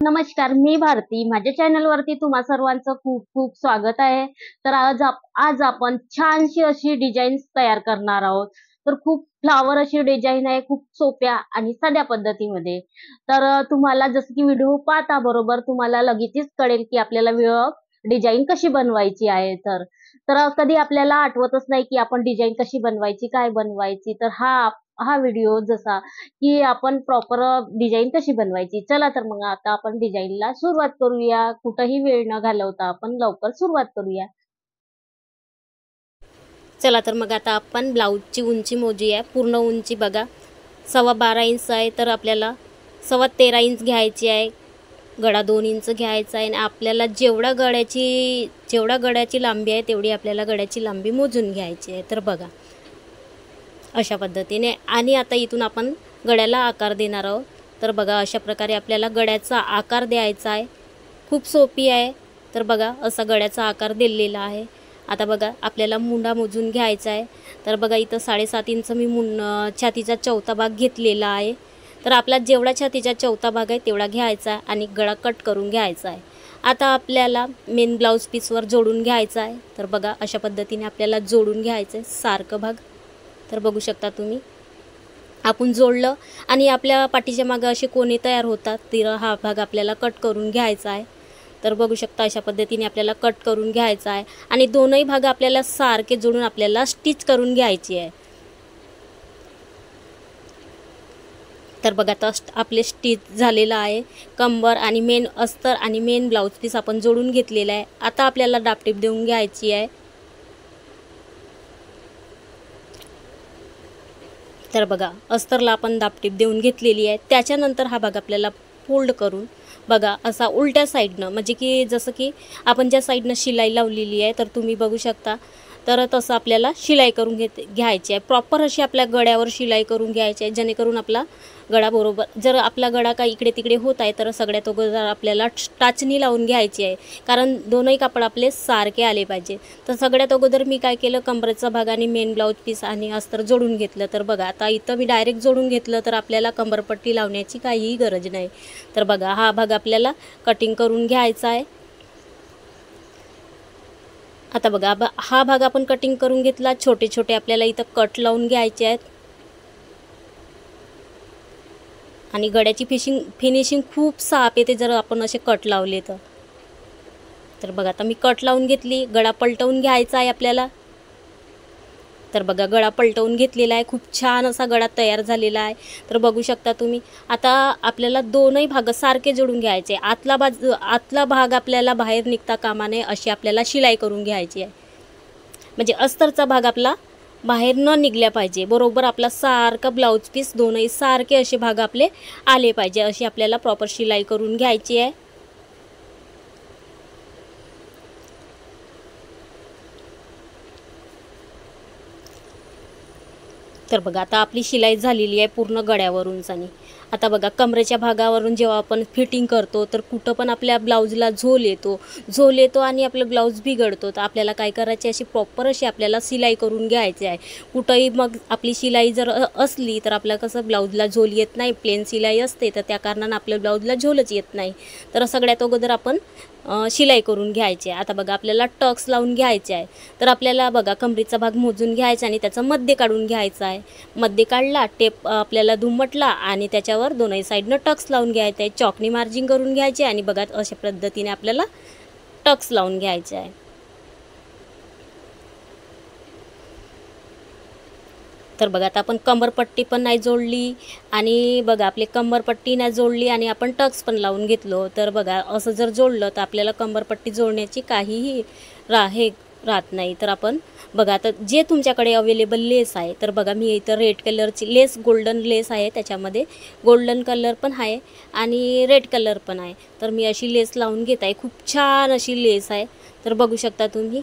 नमस्कार, मी भारती. माझ्या चॅनलवरती तुम्हा सर्वांचं खूप खूप स्वागत आहे. तर आज आपण छानशी अशी डिझाईन तयार करणार आहोत. तर खूप फ्लावर अशी डिझाईन आहे, खूप सोप्या आणि साध्या पद्धतीमध्ये. तर तुम्हाला जसं की व्हिडिओ पाहता बरोबर तुम्हाला लगेचच कळेल की आपल्याला डिझाईन कशी बनवायची आहे. तर कधी आपल्याला आठवतच नाही की आपण डिझाईन कशी बनवायची, काय बनवायची. तर हा हा व्हिडिओ जसा की आपण प्रॉपर डिझाईन कशी बनवायची. चला तर मग आता आपण डिझाईनला सुरुवात करूया. कुठंही वेळ न घालवता आपण लवकर सुरुवात करूया. चला तर मग आता आपण ब्लाऊजची उंची मोजूया. पूर्ण उंची बघा 12.25 इंच आहे, तर आपल्याला 13.25 इंच घ्यायची आहे. गळा 2 इंच घ्यायचा आहे आणि आपल्याला जेवढा गळ्याची लांबी आहे तेवढी आपल्याला गळ्याची लांबी मोजून घ्यायची आहे. तर बघा अशा पद्धतीने. आणि आता इथून आपण गळ्याला आकार देणार आहोत. तर बघा अशा प्रकारे आपल्याला गळ्याचा आकार द्यायचा आहे. खूप सोपी आहे. तर बघा असा गळ्याचा आकार दिलेला आहे. आता बघा आपल्याला मुंडा मोजून घ्यायचा आहे. तर बघा इथं 7.5 इंच मी छातीचा चौथा भाग घेतलेला आहे. तर आपला जेवढा छातीचा चौथा भाग आहे तेवढा घ्यायचा आणि गळा कट करून घ्यायचा आहे. आता आपल्याला मेन ब्लाऊज पीसवर जोडून घ्यायचा आहे. तर बघा अशा पद्धतीने आपल्याला जोडून घ्यायचं आहे सारखं भाग. तर बघू शकता तुम्ही आपण जोडलं आणि आपल्या पाठीच्या मागं असे कोणे तयार होतात. तर हा भाग आपल्याला कट करून घ्यायचा आहे. तर बघू शकता अशा पद्धतीने आपल्याला कट करून घ्यायचा आहे आणि दोनही भाग आपल्याला सारखे जोडून आपल्याला स्टिच करून घ्यायची आहे. तर बघा आता आपले स्टिच झालेलं आहे. कंबर आणि मेन अस्तर आणि मेन ब्लाऊज पीस आपण जोडून घेतलेला आहे. आता आपल्याला डापटीप देऊन घ्यायची आहे. तर बघा अस्तरला आपण दापटीप देऊन घेतलेली आहे. त्याच्यानंतर हा भाग आपल्याला फोल्ड करून बघा असा उलट्या साईडनं, म्हणजे की जसं की आपण ज्या साईडनं शिलाई लावलेली आहे तर तुम्ही बघू शकता. तर तसं आपल्याला शिलाई करून घ्यायची आहे. प्रॉपर अशी आपल्या गळ्यावर शिलाई करून घ्यायची आहे, जेणेकरून आपला गळा बरोबर, जर आपला गळा काही इकडे तिकडे होत आहे तर सगळ्यात अगोदर आपल्याला टाचणी लावून घ्यायची आहे, कारण दोनही कापड आपले सारखे आले पाहिजे. तर सगळ्यात अगोदर मी काय केलं, कंबरेचा भाग आणि मेन ब्लाऊज पीस आणि अस्तर जोडून घेतलं. तर बघा आता इथं मी डायरेक्ट जोडून घेतलं तर आपल्याला कंबरपट्टी लावण्याची काहीही गरज नाही. तर बघा हा भाग आपल्याला कटिंग करून घ्यायचा आहे. आता बघा हा भाग आपण कटिंग करून घेतला. छोटे छोटे आपल्याला इथं कट लावून घ्यायचे आहेत आणि गळ्याची फिनिशिंग खूप साफ येते जर आपण असे कट लावले तर. तर बघा आता मी कट लावून घेतली. गळा पलटवून घ्यायचा आहे आपल्याला. तर बघा गळा पलटवून घेतलेला आहे. खूप छान असा गळा तयार झालेला आहे. तर बघू शकता तुम्ही. आता आपल्याला दोनही भाग सारखे जोडून घ्यायचे. आतला भाग आपल्याला बाहेर निघता कामा नये अशी आपल्याला शिलाई करून घ्यायची आहे, म्हणजे अस्तरचा भाग आपला बाहेर न निघल्या पाहिजे. बरोबर आपला सारखा ब्लाऊज पीस दोनही सारखे असे भाग आपले आले पाहिजे, अशी आपल्याला प्रॉपर शिलाई करून घ्यायची आहे. तर बघा आता आपली शिलाई झालेली आहे पूर्ण गळ्यावरूनच. आणि आता बघा कमरेच्या भागावरून जेव्हा आपण फिटिंग करतो तर कुठं पण आपल्या ब्लाऊजला झोल येतो आणि आपलं ब्लाऊज बिघडतो. तर आपल्याला काय करायचे, अशी प्रॉपर अशी आपल्याला शिलाई करून घ्यायची आहे. कुठंही मग आपली शिलाई जर असली तर आपल्या कसं ब्लाऊजला झोल येत नाही, प्लेन शिलाई असते तर त्या कारणानं आपल्या ब्लाऊजला झोलच येत नाही. तर सगळ्यात अगोदर आपण शिलाई करून घ्यायची आहे. आता बघा आपल्याला टक्स लावून घ्यायचे आहे. तर आपल्याला बघा कमरेचा भाग मोजून घ्यायचा आणि त्याचा मध्य काढून घ्यायचा आहे. मध्य काढला, टेप आपल्याला दुमटला आणि त्याच्यावर दोनही साईडनं टक्स लावून घ्यायचं आहे. चॉकनी मार्जिंग करून घ्यायची आणि बघा अशा पद्धतीने आपल्याला टक्स लावून घ्यायचे आहे. तर बघा आता आपण कंबरपट्टी पण नाही जोडली आणि बघा आपली कंबरपट्टी नाही जोडली आणि आपण टक्स पण लावून घेतलो. तर बघा असं जर जोडलं तर आपल्याला कंबरपट्टी जोडण्याची काहीही राहत नाही. तर आपण बघा आता जे तुमच्याकडे अवेलेबल लेस आहे, तर बघा मी इथं रेड कलरची लेस, गोल्डन लेस आहे, त्याच्यामध्ये गोल्डन कलर पण आहे आणि रेड कलर पण आहे. तर मी अशी लेस लावून घेत आहे. खूप छान अशी लेस आहे. तर बघू शकता तुम्ही.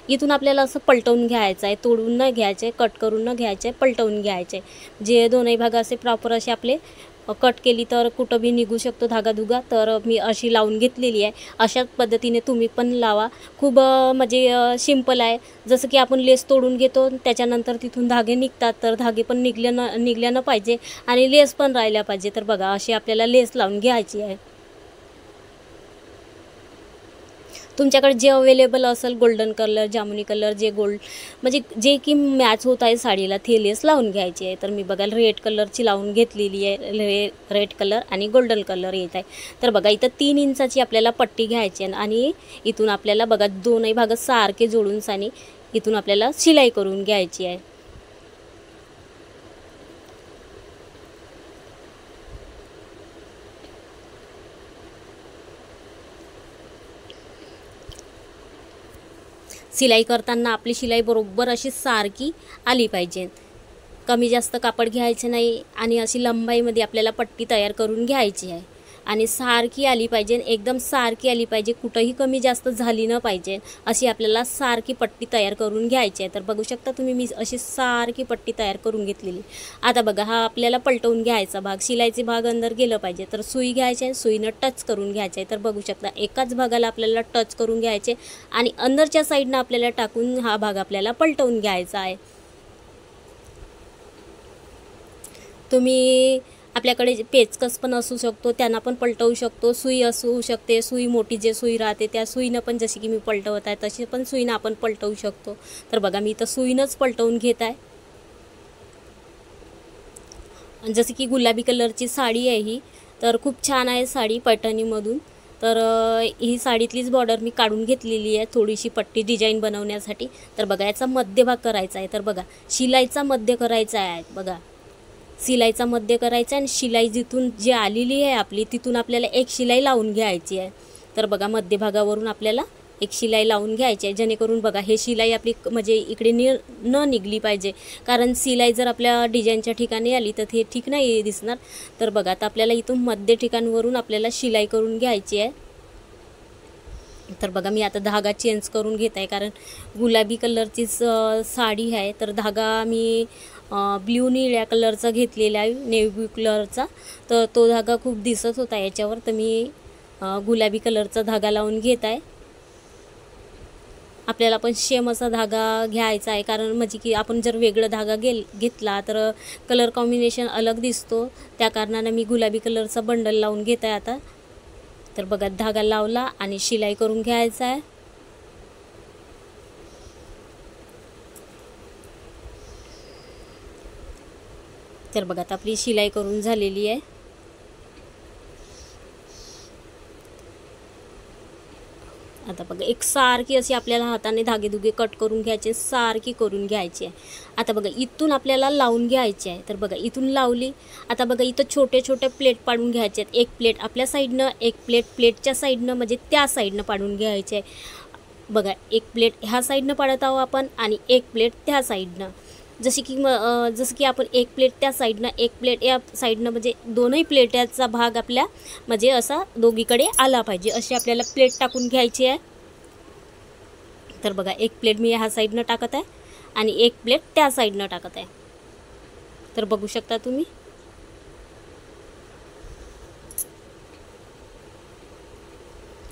इथून आपल्याला असं पलटवून घ्यायचं आहे, तोडून न घ्यायचं आहे, कट करून न घ्यायचं आहे, पलटवून घ्यायचे आहे. जे दोनही भाग असे प्रॉपर असे आपले कट केली तर कुठं बी निघू शकतो धागाधुगा. तर मी अशी लावून घेतलेली आहे. अशाच पद्धतीने तुम्ही पण लावा. खूप म्हणजे सिंपल आहे. जसं की आपण लेस तोडून घेतो त्याच्यानंतर तिथून धागे निघतात, तर धागे पण निघल्या न पाहिजे आणि लेस पण राहिल्या पाहिजे. तर बघा अशी आपल्याला लेस लावून घ्यायची आहे. तुमच्याकडे जे अवेलेबल असेल गोल्डन कलर, जामुनी कलर, जे गोल्ड म्हणजे जे की मॅच होत आहे साडीला ते लेस लावून घ्यायची आहे. तर मी बघा रेड कलरची लावून घेतलेली आहे. रेड कलर आणि गोल्डन कलर येत आहे. तर बघा इथं 3 इंचाची आपल्याला पट्टी घ्यायची आहे आणि इथून आपल्याला बघा दोनही भाग सारखे जोडून आणि इथून आपल्याला शिलाई करून घ्यायची आहे. शिलाई करताना आपली शिलाई बरोबर अशी सारखी आली पाहिजे. कमी जास्त कापड घ्यायचं नाही आणि अशी लंबाईमध्ये आपल्याला पट्टी तयार करून घ्यायची आहे आणि सारखी आली पाहिजे, एकदम सारखी आली पाहिजे, कुठंही कमी जास्त झाली न पाहिजे. अशी आपल्याला सारखी पट्टी तयार करून घ्यायची आहे. तर बघू शकता तुम्ही मी अशी सारखी पट्टी तयार करून घेतलेली. आता बघा हा आपल्याला पलटवून घ्यायचा भाग, शिलाईचे भाग अंदर गेलं पाहिजे. तर सुई घ्यायची आहे, सुईनं टच करून घ्यायचं आहे. तर बघू शकता एकाच भागाला आपल्याला टच करून घ्यायचे आणि अंदरच्या साईडनं आपल्याला टाकून हा भाग आपल्याला पलटवून घ्यायचा आहे. तुम्ही आपल्याकडे पेचकस पण असू शकतो, त्यांना पण पलटवू शकतो. सुई असू शकते, सुई मोठी जे सुई राहते त्या सुईनं पण, जशी की मी पलटवत आहे तशी पण सुईनं आपण पलटवू शकतो. तर बघा मी इथं सुईनंच पलटवून घेत आहे. जसं की गुलाबी कलरची साडी आहे ही, तर खूप छान आहे साडी पैठणीमधून. तर ही साडीतलीच बॉर्डर मी काढून घेतलेली आहे थोडीशी पट्टी डिझाईन बनवण्यासाठी. तर बघा याचा मध्यभाग करायचा आहे. तर बघा शिलाईचा मध्य करायचा आहे. बघा शिलाईचा मध्य करायचा आणि शिलाई जिथून जी आलेली आहे आपली तिथून आपल्याला एक शिलाई लावून घ्यायची आहे. तर बघा मध्यभागावरून आपल्याला एक शिलाई लावून घ्यायची आहे, जेणेकरून बघा हे शिलाई आपली म्हणजे इकडे न निघली पाहिजे. कारण शिलाई जर आपल्या डिझाईनच्या ठिकाणी आली तर ते ठीक नाही दिसणार. तर बघा आता आपल्याला इथून मध्य ठिकाणवरून आपल्याला शिलाई करून घ्यायची आहे. तर बघा मी आता धागा चेंज करून घेत आहे, कारण गुलाबी कलरची साडी आहे. तर धागा मी ब्ल्यू निळ्या कलरचा घेतलेला आहे, नेव्ही ब्ल्यू कलरचा. तर तो धागा खूप दिसत होता याच्यावर, तर मी गुलाबी कलरचा धागा लावून घेत आहे. आपल्याला पण सेम असा धागा घ्यायचा आहे, कारण म्हणजे की आपण जर वेगळा धागा घेतला तर कलर कॉम्बिनेशन अलग दिसतो. त्या कारणानं मी गुलाबी कलरचा बंडल लावून घेत आहे आता. तर बघा धागा लावला आणि शिलाई करून घ्यायचा आहे. तर बघा आता आपली शिलाई करून झालेली आहे. आता बघा एक सारखी अशी आपल्याला हाताने धागेधुगे कट करून घ्यायचे, सारखी करून घ्यायची आहे. आता बघा इथून आपल्याला लावून घ्यायची आहे. तर बघा इथून लावली. आता बघा इथं छोटे छोटे प्लेट पाडून घ्यायचे आहेत. एक प्लेट आपल्या साईडनं, एक प्लेट प्लेटच्या साईडनं, म्हणजे त्या साईडनं पाडून घ्यायचे आहे. बघा एक प्लेट ह्या साईडनं पाडत आहोत आपण आणि एक प्लेट त्या साईडनं. जसे की आपण एक प्लेट त्या साईडनं, एक प्लेट या साईडनं, म्हणजे दोनही प्लेटाचा भाग आपल्या म्हणजे असा दोघीकडे आला पाहिजे अशी आपल्याला प्लेट टाकून घ्यायची आहे. तर बघा एक प्लेट मी ह्या साईडनं टाकत आहे आणि एक प्लेट त्या साईडनं टाकत आहे. तर बघू शकता तुम्ही.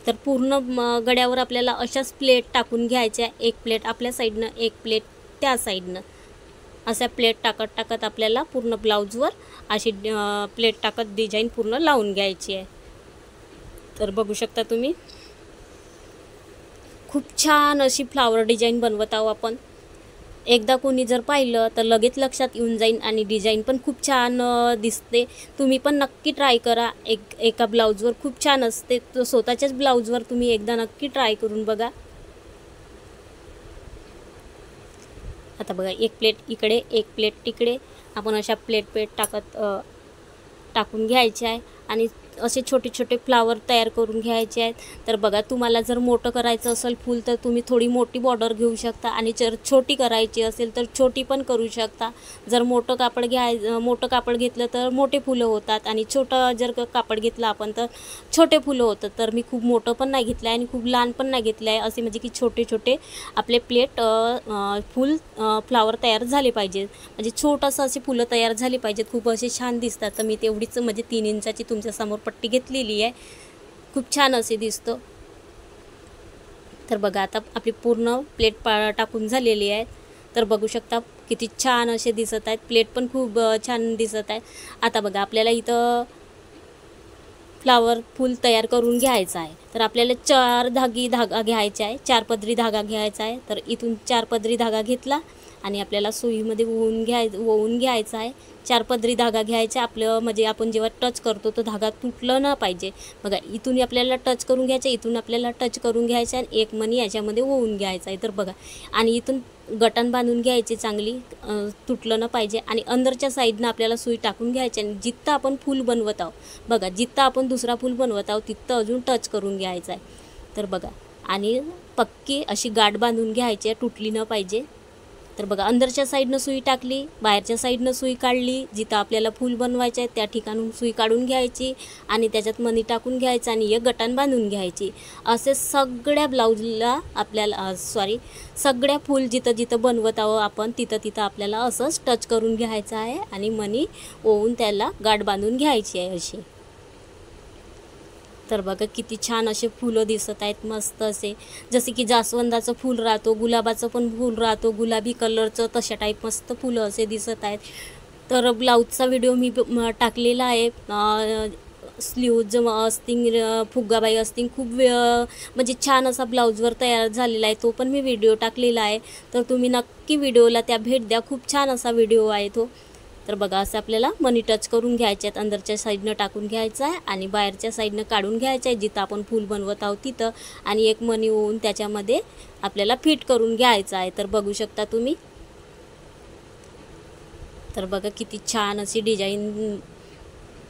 तर पूर्ण गड्यावर आपल्याला अशाच प्लेट टाकून घ्यायच्या. एक प्लेट आपल्या साईडनं, एक प्लेट त्या साईडनं, अशा प्लेट टाकत आपल्याला पूर्ण ब्लाऊजवर अशी प्लेट टाकत डिझाईन पूर्ण लावून घ्यायची आहे. तर बघू शकता तुम्ही खूप छान अशी फ्लावर डिझाईन बनवत आहोत आपण. एकदा कोणी जर पाहिलं तर लगेच लक्षात येऊन जाईल आणि डिझाईन पण खूप छान दिसते. तुम्ही पण नक्की ट्राय करा. एका ब्लाऊजवर खूप छान असते. तर स्वतःच्याच ब्लाऊजवर तुम्ही एकदा नक्की ट्राय करून बघा. आता बघा एक प्लेट इकडे, एक प्लेट तिकडे, आपण अशा प्लेट टाकून घ्यायचे आहे आणि असे छोटे छोटे फ्लावर तयार करून घ्यायचे आहेत. तर बघा तुम्हाला जर मोठं करायचं असेल फूल तर तुम्ही थोडी मोठी बॉर्डर घेऊ शकता आणि जर छोटी करायची असेल तर छोटी पण करू शकता. जर मोठं कापड घेतलं तर मोठे फुलं होतात आणि छोटं जर कापड घेतलं आपण तर छोटे फुलं होतात. तर मी खूप मोठं पण नाही घेतलं आहे आणि खूप लहान पण नाही घेतलं आहे. असे म्हणजे की छोटे छोटे आपले प्लेट फुल फ्लावर तयार झाले पाहिजेत, म्हणजे छोटंसं असे फुलं तयार झाली पाहिजेत, खूप असे छान दिसतात. तर मी तेवढीच म्हणजे 3 इंचाची तुमच्यासमोर पट्टी घेतलेली आहे. खूप छान असे दिसतो. तर बघा आता आपली पूर्ण प्लेट टाकून झालेली आहे. तर बघू शकता किती छान असे दिसत आहेत. प्लेट पण खूप छान दिसत आहे. आता बघा आपल्याला इथं फ्लावर फूल तयार करून घ्यायचं आहे. तर आपल्याला 4 धागा घ्यायचा आहे, 4 पदरी धागा घ्यायचा आहे. तर इथून 4 पदरी धागा घेतला आणि आपल्याला सुईमध्ये ओवून घ्यायचा आहे. 4 पदरी धागा घ्यायचा. आपलं म्हणजे आपण जेव्हा टच करतो तो धागा तुटलं न पाहिजे. बघा इथून आपल्याला टच करून घ्यायचं, इथून आपल्याला टच करून घ्यायचं आणि एक मणी याच्यामध्ये ओवून घ्यायचा आहे. तर बघा आणि इथून गटन बांधून घ्यायची चांगली, तुटलं न पाहिजे. आणि अंदरच्या साईडनं आपल्याला सुई टाकून घ्यायची आणि जिथं आपण फूल बनवत आहोत, बघा जिथं आपण दुसरा फूल बनवत आहोत तिथं अजून टच करून घ्यायचं आहे. तर बघा आणि पक्की अशी गाठ बांधून घ्यायची आहे, तुटली न पाहिजे. तर बघा अंदरच्या साईडनं सुई टाकली, बाहेरच्या साईडनं सुई काढली. जिथं आपल्याला फूल बनवायचं आहे त्या ठिकाणून सुई काढून घ्यायची आणि त्याच्यात मणी टाकून घ्यायचं आणि एक गटान बांधून घ्यायची. असे सगळ्या ब्लाऊजला आपल्याला सगळ्या फूल जिथं जिथं बनवत आहोत आपण तिथं तिथं आपल्याला असंच टच करून घ्यायचं आहे आणि मणी ओवून त्याला गाठ बांधून घ्यायची आहे अशी. तर बघा किती छान असे फुलं दिसत आहेत, मस्त असे, जसे की जास्वंदाचं फूल राहतो, गुलाबाचं पण फूल राहतो, गुलाबी कलरचं, तशा टाईप मस्त फुलं असे दिसत आहेत. तर ब्लाऊजचा व्हिडिओ मी टाकलेला आहे. स्लीव्ज असतील, फुग्गाबाई असतील, खूप म्हणजे छान असा ब्लाऊजवर तयार झालेला आहे, तो पण मी व्हिडिओ टाकलेला आहे. तर तुम्ही नक्की व्हिडिओला त्या भेट द्या, खूप छान असा व्हिडिओ आहे तो. तर बघा असं आपल्याला मनी टच करून घ्यायचे आहेत, अंदरच्या साईडनं टाकून घ्यायचं आहे आणि बाहेरच्या साईडनं काढून घ्यायचं आहे जिथं आपण फूल बनवत आहोत तिथं, आणि एक मनी ओवून त्याच्यामध्ये आपल्याला फिट करून घ्यायचं आहे. तर बघू शकता तुम्ही. तर बघा किती छान अशी डिझाईन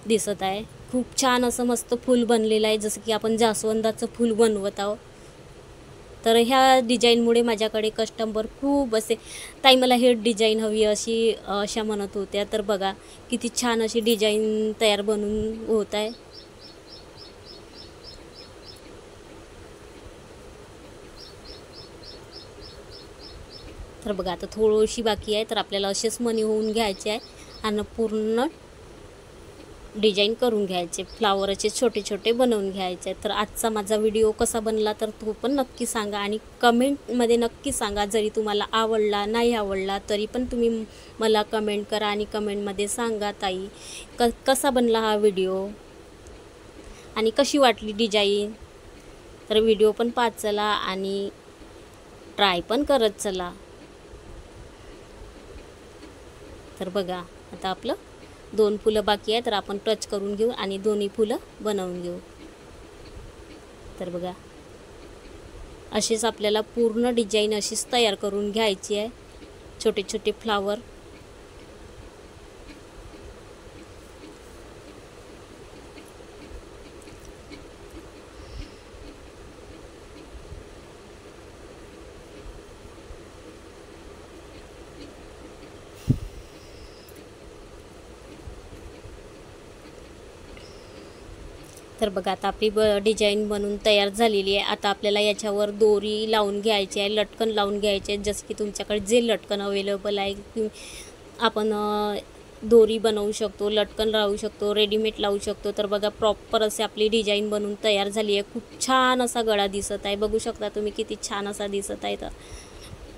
दिसत आहे, खूप छान असं मस्त फूल बनलेलं आहे, जसं की आपण जास्वंदाचं फूल बनवत आहोत. तर ह्या डिझाईनमुळे माझ्याकडे कस्टमर खूप असे, ताई मला हे डिझाईन हवी अशा म्हणत होत्या. तर बघा किती छान अशी डिझाईन तयार बनून होत आहे. तर बघा आता थोडीशी बाकी आहे, तर आपल्याला असेच मणी होऊन घ्यायचे आहे आणि पूर्ण डिझाईन करून घ्यायचे, फ्लावरचे छोटे छोटे बनवून घ्यायचे. तर आजचा माझा व्हिडिओ कसा बनला तर तो पण नक्की सांगा आणि कमेंटमध्ये नक्की सांगा. जरी तुम्हाला आवडला नाही आवडला तरी पण तुम्ही मला कमेंट करा आणि कमेंटमध्ये सांगा ताई कसा बनला हा व्हिडिओ आणि कशी वाटली डिझाईन. तर व्हिडिओ पण पाहत चला आणि ट्राय पण करत चला. तर बघा आता आपलं 2 फुलं बाकी आहे, तर आपण टच करून घेऊ आणि दोन्ही फुलं बनवून घेऊ. तर बघा असेच आपल्याला पूर्ण डिझाईन अशीच तयार करून घ्यायची आहे, छोटे छोटे फ्लावर. तर बघा आता आपली डिझाईन बनून तयार झालेली आहे. आता आपल्याला याच्यावर दोरी लावून घ्यायची आहे, लटकन लावून घ्यायचे आहे. जसं की तुमच्याकडे जे लटकन अवेलेबल आहे आपण दोरी बनवू शकतो, लटकन लावू शकतो, रेडीमेड लावू शकतो. तर बघा प्रॉपर असे आपली डिझाईन बनून तयार झाली आहे. खूप छान असा गळा दिसत आहे, बघू शकता तुम्ही किती छान असा दिसत आहे. तर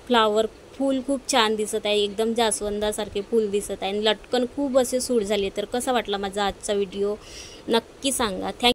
फ्लावर फूल खूप छान दिसत आहे, एकदम जास्वंदासारखे फूल दिसत आहे आणि लटकन खूप असे सूट झाले. तर कसा वाटला माझा आजचा व्हिडिओ नक्की सांगा.